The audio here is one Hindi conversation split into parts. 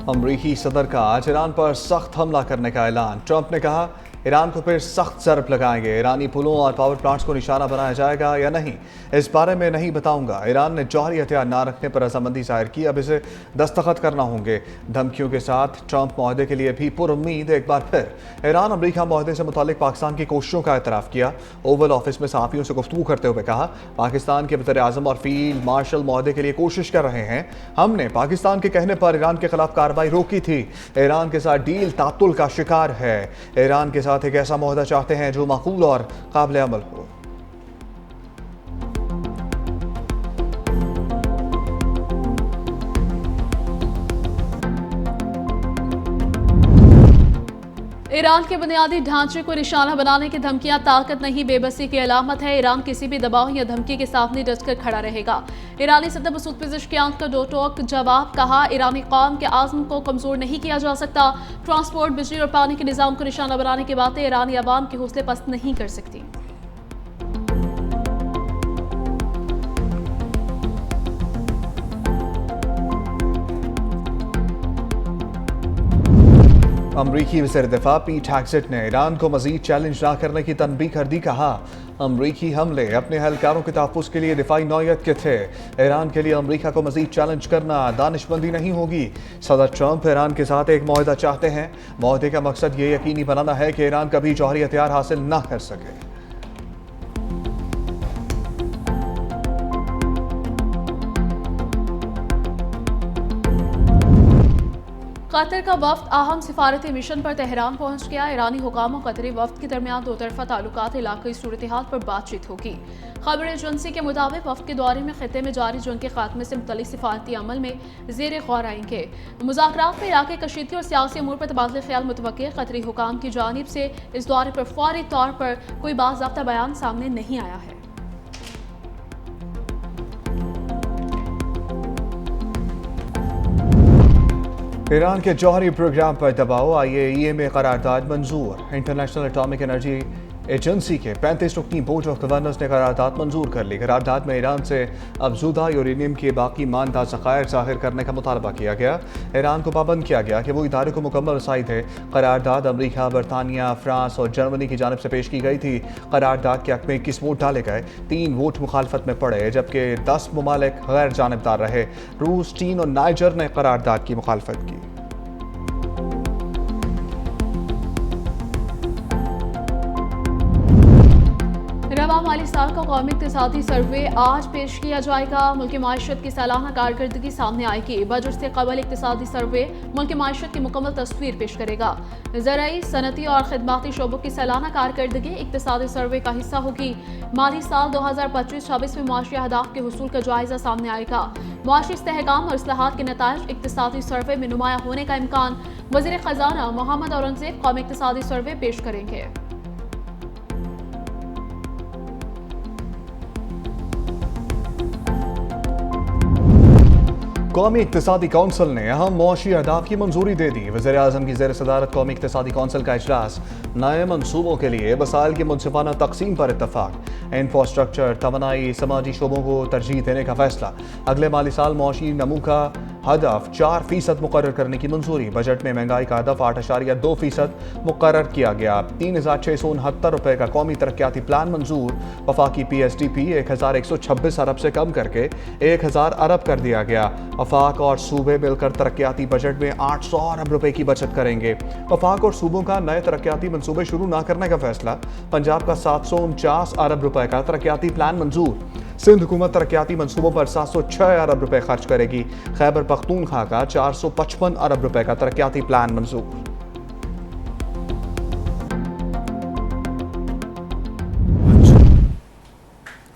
अमरीकी सदर का आज ईरान पर सख्त हमला करने का ऐलान। ट्रंप ने कहा ईरान को फिर सख्त ज़रब लगाएंगे। ईरानी पुलों और पावर प्लांट्स को निशाना बनाया जाएगा या नहीं, इस बारे में नहीं बताऊंगा। ईरान ने जौहरी हथियार ना रखने पर रजामंदी जाहिर की, अब इसे दस्तखत करना होंगे। धमकियों के साथ ट्रंप माहदे के लिए भी पुरुम्मीद। एक बार फिर ईरान अमरीका माहदे से मुतालिक पाकिस्तान की कोशिशों का एतराफ़ किया। ओवल ऑफिस में सहाफ़ियों से गुफ्तगू करते हुए कहा, पाकिस्तान के वज़ीर आज़म और फील्ड मार्शल माहदे के लिए कोशिश कर रहे हैं। हमने पाकिस्तान के कहने पर ईरान के खिलाफ कार्रवाई रोकी थी। ईरान के साथ डील तातुल का शिकार है। ईरान के साथ एक ऐसा माहदा चाहते हैं जो माकूल और काबिल अमल हो। ईरान के बुनियादी ढांचे को निशाना बनाने की धमकियां ताकत नहीं, बेबसी की अलामत है। ईरान किसी भी दबाव या धमकी के सामने डटकर खड़ा रहेगा। ईरानी सदर मसूद पेज़ेश्कियान का दो टोक जवाब। कहा, ईरानी कौम के आज़म को कमजोर नहीं किया जा सकता। ट्रांसपोर्ट, बिजली और पानी के निज़ाम को निशाना बनाने की बातें ईरानी अवाम के हौसले पस्त नहीं कर सकती। अमरीकी वज़ीर दिफा पीट हेग्सेट ने ईरान को मजीद चैलेंज ना करने की तनबीह कर दी। कहा, अमरीकी हमले अपने एहलकारों के तहफ़्फ़ुज़ के लिए दिफाई नौयत के थे। ईरान के लिए अमरीका को मजीद चैलेंज करना दानिशमंदी नहीं होगी। सदर ट्रंप ईरान के साथ एक माहदा चाहते हैं। माहदे का मकसद ये यकीनी बनाना है कि ईरान कभी जौहरी हथियार हासिल ना कर सके। कतर का वफ्द अहम सिफारती मिशन पर तेहरान पहुंच गया। ईरानी हुकाम और कतरी वफ्द के दरमियान दो तरफा ताल्लुकात, इलाकाई सूरत हाल पर बातचीत होगी। खबर एजेंसी के मुताबिक वफ्द के दौरे में खिते में जारी जंग के खात्मे से मुतल्लिक सिफारती अमल में ज़ेर गौर आएंगे। मुज़ाकरात में इलाके कशीदगी और सियासी अमूर पर तबादला ख्याल मुतवक्किल। कतरी हुकाम की जानिब से इस दौरे पर फौरी तौर पर कोई बाज़ाब्ता बयान सामने नहीं आया है। ईरान के जौहरी प्रोग्राम पर दबाव, IAEA में करारदाद मंजूर। इंटरनेशनल एटॉमिक एनर्जी एजेंसी के 35 रुकनी बोर्ड ऑफ गवर्नर्स ने करारदाद मंजूर कर ली। करारदाद में ईरान से अफजूदा यूरेनियम के बाकी मानदा ज़खायर ज़ाहिर करने का मुतालबा किया गया। ईरान को पाबंद किया गया कि वो इदारे को मुकम्मल रसाई दे। करारदाद अमरीका, बरतानिया, फ्रांस और जर्मनी की जानिब से पेश की गई थी। करारदाद के हक़ में 21 वोट डाले गए, 3 वोट मुखालफत में पड़े, जबकि 10 ममालिक गैर जानिबदार रहे। रूस, चीन और नाइजर ने करारदाद की मुखालफत की। रवा माली साल का कौमी इक़्तिसादी सर्वे आज पेश किया जाएगा। मुल्क की माशत की सालाना कारकर्दगी सामने आएगी। बजट से कबल इक़्तिसादी सर्वे मुल्क की माशत की मुकम्मल तस्वीर पेश करेगा। ज़राई, सनती और खिदमती शोबों की सालाना कारकर्दगी इक़्तिसादी सर्वे का हिस्सा होगी। माली साल 2025-26 में मुआशी अहदाफ के हुसूल का जायजा सामने आएगा। मुआशी इस्तेहकाम और इस्लाहात के नताइज इक़्तिसादी सर्वे में नुमाया होने का इम्कान। वज़ीर ख़जाना मोहम्मद औरंगज़ेब कौमी इक़्तिसादी सर्वे पेश करेंगे। कौमी इक़्तिसादी कौंसिल ने अहम मुआशी अहदाफ की मंजूरी दे दी। वज़ीर आज़म की ज़ेर सदारत कौमी इक़्तिसादी कौंसिल का इजलास। नए मनसूबों के लिए वसाइल की मुनसिफाना तकसीम पर इत्तफाक। इंफ्रास्ट्रक्चर, तवानाई, समाजी शोबों को तरजीह देने का फैसला। अगले माली साल मुआशी नमू का हदफ 4% मुकर्रर करने की मंजूरी। बजट में महंगाई का हदफ 8.2% मुकर्रर किया गया। 3,669 रुपये का कौमी तरक्याती प्लान मंजूर। वफाकी PSDP 1,126 अरब से कम करके 1,000 अरब कर दिया गया। वफाक और सूबे मिलकर तरक्याती बजट में 800 अरब रुपए की बचत करेंगे। वफाक और सूबों का नए तरक्याती मंसूबे शुरू न करने का फैसला। पंजाब का 749 अरब रुपए का तरक्याती प्लान मंजूर। सिंध हुकूमत तरक्याती मंसूबों पर 706 अरब रुपए खर्च करेगी। खैबर पख्तूनख्वा का 455 अरब रुपए का तरक्याती प्लान मंजूर।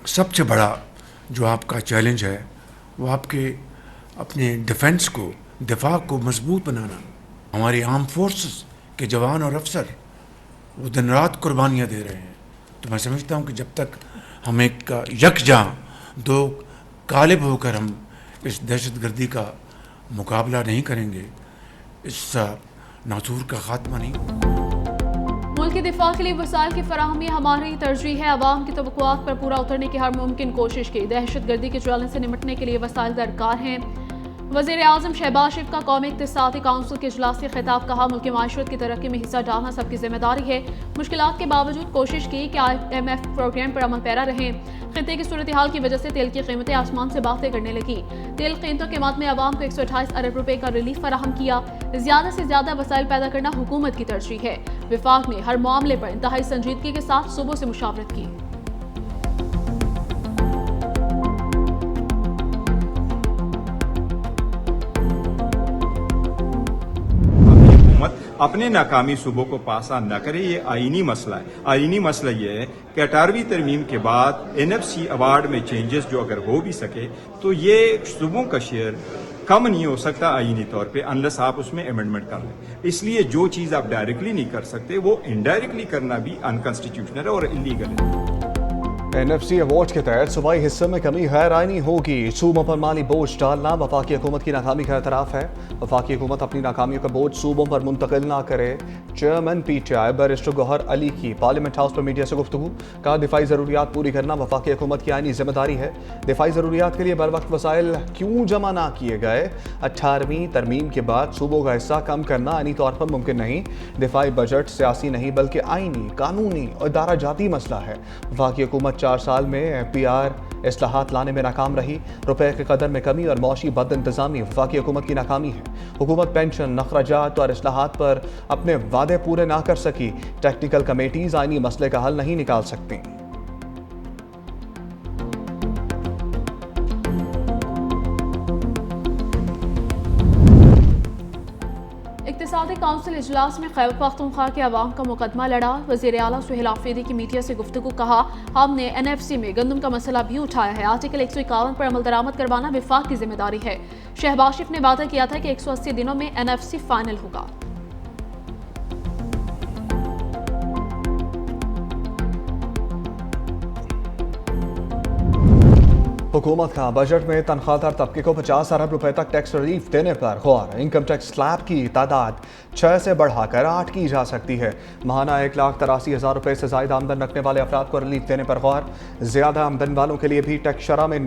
सबसे बड़ा जो आपका चैलेंज है वो आपके अपने डिफेंस को, दिफा को मजबूत बनाना। हमारी आर्म फोर्सेस के जवान और अफसर वो दिन रात कुर्बानियाँ दे रहे हैं। तो मैं समझता हूँ कि जब तक हम एक यकजां दो गालिब होकर हम इस दहशतगर्दी का मुकाबला नहीं करेंगे, इस नासूर का खात्मा नहीं होगा। मुल्क के दिफा के लिए वसाइल की फराहमी हमारी तरजीह है। अवाम की तवक्कुआत पर पूरा उतरने की हर मुमकिन कोशिश की। दहशत गर्दी के चैलेंज से निपटने के लिए वसाइल दरकार हैं। वज़ीर आज़म शहबाज शरीफ का कौमी इक़्तिसादी काउंसिल के इजलास से खिताब, कहा मुल्क की माशरत की तरक्की में हिस्सा डालना सबकी जिम्मेदारी है। मुश्किलात के बावजूद कोशिश की कि IMF प्रोग्राम पर अमल पैरा रहें। खिते की सूरत हाल की वजह से तेल की कीमतें आसमान से बातें करने लगी। तेल कीमतों के मद में आवाम को 128 अरब रुपए का रिलीफ फराहम किया। ज्यादा से ज्यादा वसाइल पैदा करना हुकूमत की तरजीह है। विफाक ने हर मामले पर इंतहाई संजीदगी के साथ सूबों से मुशावरत की। अपने नाकामी सूबों को पास ऑन न करे, ये आईनी मसला है। आईनी मसला ये है कि 18वीं तरमीम के बाद NFC अवार्ड में चेंजेस जो अगर हो भी सके तो ये सूबों का शेयर कम नहीं हो सकता आईनी तौर पे अनलेस आप उसमें अमेंडमेंट कर लें। इसलिए जो चीज़ आप डायरेक्टली नहीं कर सकते वो इनडायरेक्टली करना भी अनकॉन्स्टिट्यूशनल है और इलीगल है। NFC अवार्ड के तहत सूबाई हिस्से में कमी हैरानी होगी। सूबों पर माली बोझ डालना वफाकी हुकूमत की नाकामी का एतराफ़ है। वफाकी हुकूमत अपनी नाकामियों का बोझ सूबों पर मुंतकिल ना करे। Chairman PTI barrister Gohar Ali की पार्लियामेंट हाउस पर मीडिया से गुफ्तगू, कहा दिफाई ज़रूरियात पूरी करना वफाकी हुकूमत की आईनी जिम्मेदारी है। दिफाई ज़रूरियात के लिए बर वक्त वसाइल क्यों जमा ना किए गए? 18वीं तरमीम के बाद सूबों का हिस्सा कम करना आईनी तौर पर मुमकिन नहीं। दिफाई बजट सियासी नहीं बल्कि आईनी, कानूनी और इदारा जाती मसला है। वफाकी हुकूमत 4 साल में FPR इस्लाहात लाने में नाकाम रही। रुपए की कदर में कमी और मौशी बद इंतजामी वफाकी हुकूमत की नाकामी है। हुकूमत पेंशन, अखराजात और इस्लाहात पर अपने वादे पूरे ना कर सकी। टेक्निकल कमेटीज आईनी मसले का हल नहीं निकाल सकती। इक़्तिसादी काउंसिल इजलास में खैबर पख्तूनख्वा के अवाम का मुकदमा लड़ा। वज़ीर आला सुहेल आफरीदी की मीडिया से गुफ्तगू, कहा हमने NFC में गंदम का मसला भी उठाया है। आर्टिकल 151 पर अमल दरामद करवाना विफाक की जिम्मेदारी है। शहबाज शरीफ ने वादा किया था कि 180 दिनों में NFC फाइनल होगा। हुकूमत का बजट में तनख्वाहदार तबके को 50 अरब रुपए तक टैक्स रिलीफ देने पर गौर। इनकम टैक्स स्लैब की तादाद 6 से बढ़ाकर 8 की जा सकती है। माहाना 1,83,000 रुपए से ज़ायद आमदन रखने वाले अफराद को रिलीफ देने पर गौर। ज़्यादा आमदन वालों के लिए भी टैक्स शरह में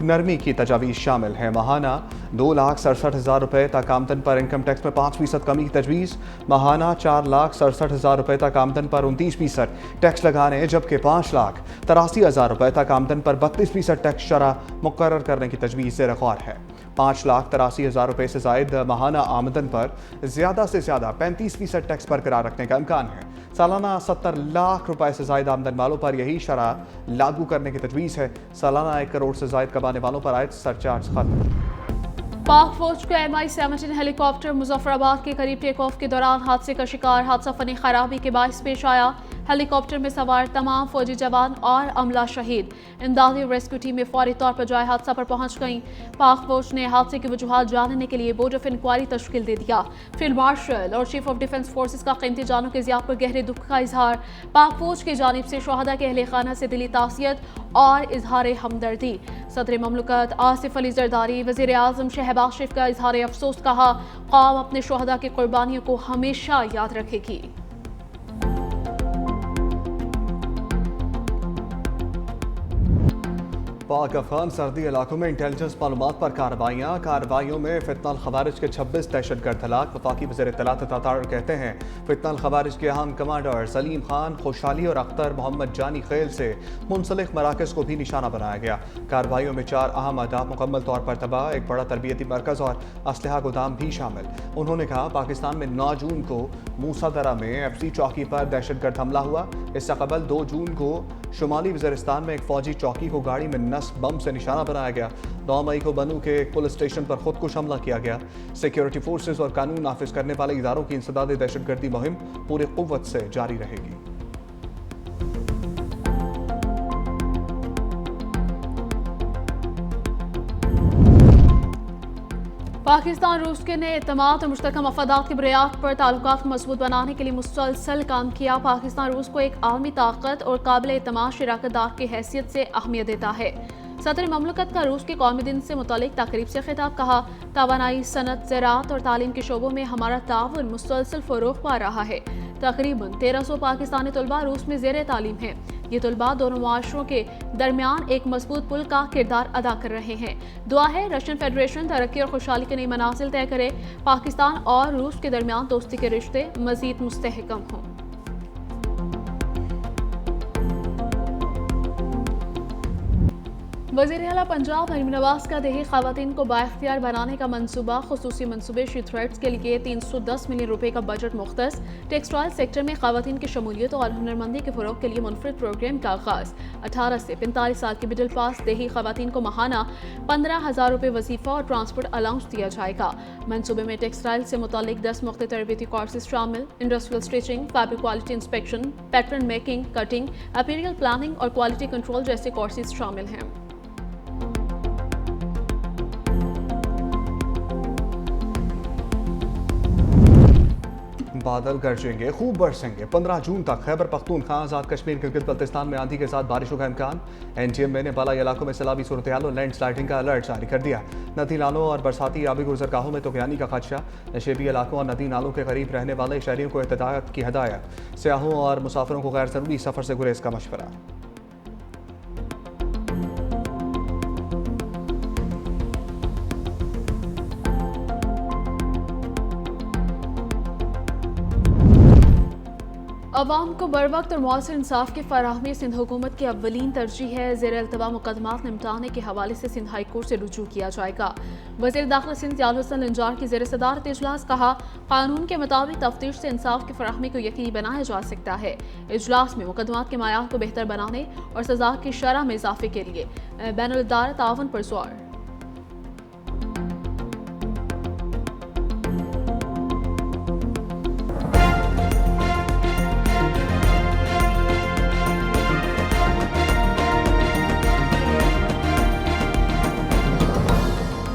नरमी की तजावीज़ शामिल है। माहाना 2,67,000 रुपये तक आमदन पर इनकम टैक्स में 5% कमी की तजवीज़। माहाना 4,67,000 रुपये तक आमदन पर 29% टैक्स लगाने, जबकि 5,83,000 रुपये तक आमदन पर 32% टैक्स शरह मुकर्रर करने की तजवीज़ ज़ेर गौर है। 5,83,000 रुपये से ज़ायद माहाना आमदन पर ज़्यादा से ज़्यादा 35% टैक्स बरकरार रखने का इम्कान है। सालाना 70 लाख रुपए से ज़ायद आमदन वालों पर यही शरह लागू करने की तजवीज़ है। सालाना 1 करोड़ से ज़ायद कमाने वालों पर आयत सरचार्ज खत्म। पाक फौज का MI-17 हेलीकॉप्टर मुजफ्फराबाद के करीब टेक ऑफ के दौरान हादसे का शिकार। हादसा फनी खराबी के बायस पेश आया। हेलीकॉप्टर में सवार तमाम फौजी जवान और अमला शहीद। इमदादी रेस्क्यू टीम में फौरी तौर पर जाए हादसा पर पहुंच गई। पाक फौज ने हादसे की वजूहात जानने के लिए बोर्ड ऑफ इंक्वायरी तश्कील दे दिया। फील्ड मार्शल और चीफ ऑफ डिफेंस फोर्सेज का कीमती जानों के ज़िया पर गहरे दुख का इजहार। पाक फौज की जानिब से शहादा के अहले खाना से दिली तासियत और इजहार हमदर्दी। सदर ममलकत आसिफ अली जरदारी, वज़ीर आज़म शहबाज शरीफ का इजहार अफसोस, कहा कौम अपने शहदा की कुर्बानियों को हमेशा याद रखेगी। पाक अफगान सरहदी इलाकों में इंटेलिजेंस मालूमात पर कार्रवाइयों में फितनल खवारिज के 26 दहशतगर्द हलाक। वफाकी वज़ीर इत्तलात तातार कहते हैं फितनल खवारिज के अहम कमांडर सलीम खान, खुशहाली और अख्तर मोहम्मद जानी खेल से मुंसलिक मराकज़ को भी निशाना बनाया गया। कार्रवाइयों में 4 अहम अहदाफ मुकम्मल तौर पर तबाह, एक बड़ा तरबियती मरकज़ और असलहा गोदाम भी शामिल। उन्होंने कहा पाकिस्तान में 9 जून को मूसादरा में FC चौकी पर दहशतगर्द हमला हुआ। इससे कबल 2 जून को शुमाली वज़ीरिस्तान में एक फौजी चौकी को गाड़ी में नस बम से निशाना बनाया गया। 9 मई को बनू के एक पुलिस स्टेशन पर खुदकुश हमला किया गया। सिक्योरिटी फोर्सेज और कानून नाफिज करने वाले इदारों की इंसदाद दहशतगर्दी मुहिम पूरी कुव्वत से जारी रहेगी। पाकिस्तान रूस के ने एतमाद और मुश्तरका मफादात की बुनियाद पर ताल्लुकात को मजबूत बनाने के लिए मुसलसल काम किया। पाकिस्तान रूस को एक आलमी ताकत और काबिल एतमाद शराकतदार की हैसियत से अहमियत देता है। सदर ममलकत का रूस के कौमी दिन से मुतालिक तकरीब से खिताब, कहा तवानाई, सनत, ज़राअत और तालीम के शोबों में हमारा ताउन मुसलसल फ़रोग़ पा रहा है। तकरीबन 1300 पाकिस्तानी तलबा रूस में ज़ेर तालीम हैं। ये तलबा दोनों माशरों के दरमियान एक मजबूत पुल का किरदार अदा कर रहे हैं। दुआ है रशियन फेडरेशन तरक्की और खुशहाली के नई मनाजिल तय करे, पाकिस्तान और रूस के दरमियान दोस्ती के रिश्ते मजीद मुस्तहकम हों। वज़ीर आला पंजाब मरीम नवाज का देही ख़वातीन को बाइख्तियार बनाने का मनसूबा, खुसूसी मनसूबे शी थ्रेड्स के लिए 310 मिलियन रुपए का बजट मुख्तस, टेक्सटाइल सेक्टर में ख़वातीन की शमूलियत और हुनरमंदी के फ़रोग़ के लिए मुनफरिद प्रोग्राम का आगाज़। 18 से 45 साल के मिडिल पास देही ख़वातीन को माहाना 15,000 रुपये वजीफ़ा और ट्रांसपोर्ट अलाउंस दिया जाएगा। मनसूबे में टेक्सटाइल से मुतालिक 10 मुख्तलिफ तरबीती कोर्सेज शामिल, industrial stitching, fabric quality inspection, pattern making, cutting, apparel planning और क्वालिटी कंट्रोल जैसे कोर्सेज शामिल हैं। बादल गरजेंगे, खूब बरसेंगे। 15 जून तक खैबर पख्तूनख्वा, आज़ाद कश्मीर, गिलगित बल्तिस्तान में आंधी के साथ बारिशों का इम्कान। NTM ने बालाई इलाकों में सैलाबी सूरत-ए-हाल और लैंड स्लाइडिंग का अलर्ट जारी कर दिया। नदी नालों और बरसाती आबी गुजरगाहों में तूफ़ानी का खदशा। नशेबी इलाकों और नदी नालों के करीब रहने वाले शहरियों को एहतियात की हदायत। सियाहों और मुसाफिरों को गैर ज़रूरी सफ़र से गुरेज का मशवरा। अवाम को बर वक्त और मौसर इंसाफ की फराहमी सिंध हुकूमत की अव्वलीन तरजीह है। ज़ेर अल्तवा मुकदमात निपटाने के हवाले से सिंध हाई कोर्ट से रुजू किया जाएगा। वज़ीर दाखिला सिंध याल हुसैन लंजार की ज़ेर सदारत इजलास कहा, कानून के मुताबिक तफ्तीश से इंसाफ की फराहमी को यकीनी बनाया जा सकता है। इजलास में मुकदमात के मायार को बेहतर बनाने और सजा की शरह में इजाफे के लिए बैनुल-अदारा ताउन पर जोर।